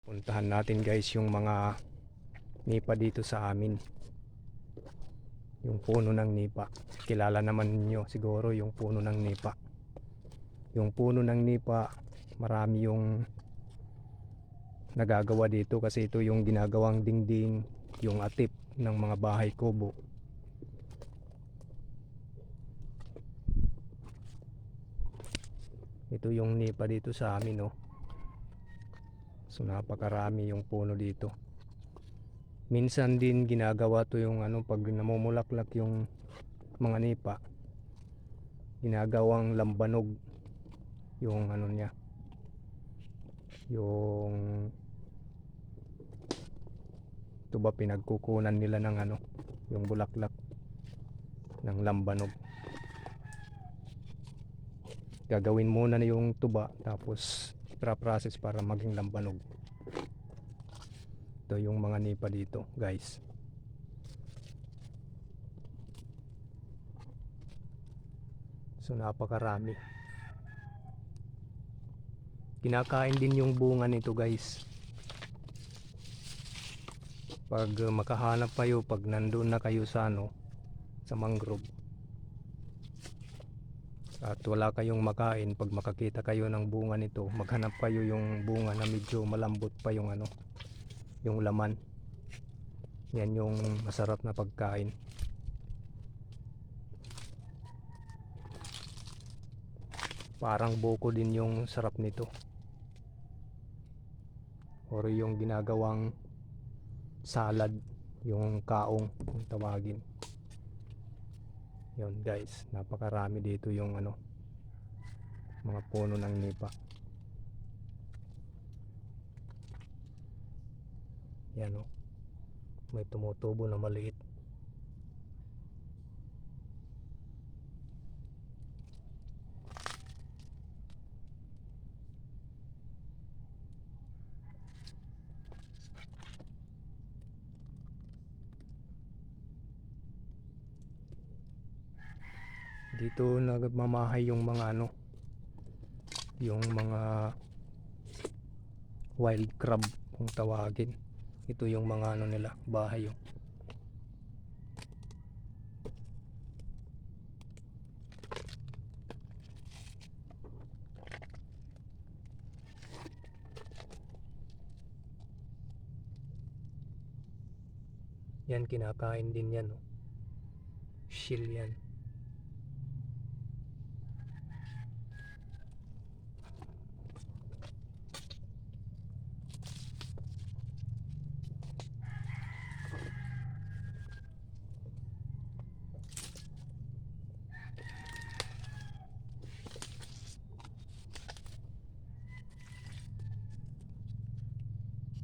Puntahan natin guys yung mga nipa dito sa amin. Yung puno ng nipa. Kilala naman niyo siguro yung puno ng nipa. Yung puno ng nipa, marami yung nagagawa dito kasi ito yung ginagawang dingding, yung atip ng mga bahay kubo. Ito yung nipa dito sa amin, oh. So napakarami yung puno dito. Minsan din ginagawa to yung pag namumulaklak yung mga nipa, ginagawang lambanog yung niya, yung ito ba pinagkukunan nila ng yung bulaklak ng lambanog. Gagawin muna na yung tuba tapos process para maging lambanog. Ito yung mga nipa dito guys. So napakarami. Kinakain din yung bunga nito guys. Pag makahanap kayo, pag nandun na kayo sa sa mangrove at wala kayong makain, pag makakita kayo ng bunga nito, maghanap kayo yung bunga na medyo malambot pa yung yung laman. Yan yung masarap na pagkain. Parang buko din yung sarap nito, or yung ginagawang salad, yung kaong kung tawagin. Yun guys, napakarami dito yung mga puno ng nipa. Yan, oh. May tumutubo na maliit. Dito nagmamahay yung mga yung mga wild crab kung tawagin. Ito yung mga nila, bahay, oh. Yan, kinakain din yan, oh. Shield yan.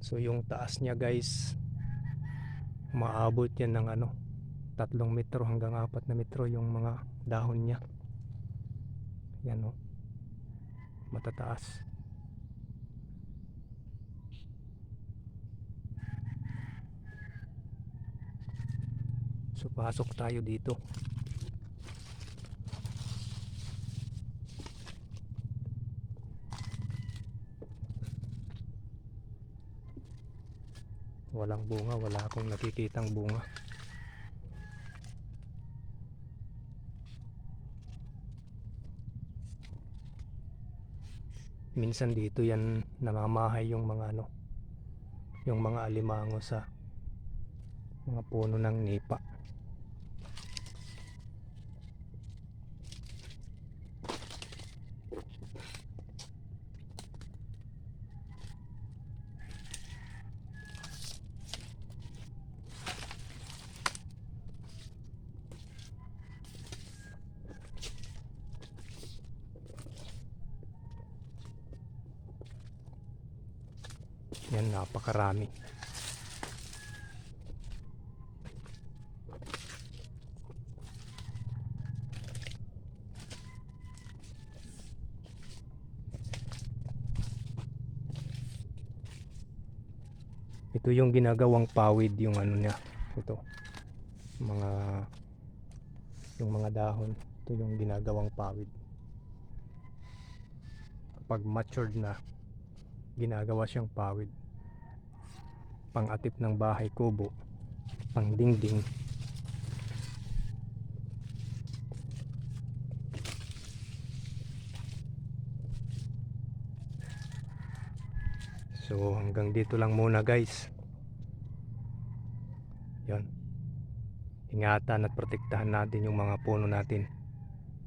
So yung taas niya guys, maabot yan ng 3 metro hanggang 4 na metro yung mga dahon niya. Yan, oh. Matataas. So pasok tayo dito. Walang bunga, wala akong nakikitang bunga. Minsan dito yan namamahay yung mga yung mga alimango sa mga puno ng nipa. Yan, napakarami. Ito yung ginagawang pawid, yung niya. Ito. Yung mga dahon. Ito yung ginagawang pawid. Kapag matured na, ginagawa siyang pawid. pang-atip ng bahay kubo, pang dingding. So hanggang dito lang muna guys. Yon. Ingatan at protektahan natin yung mga puno natin.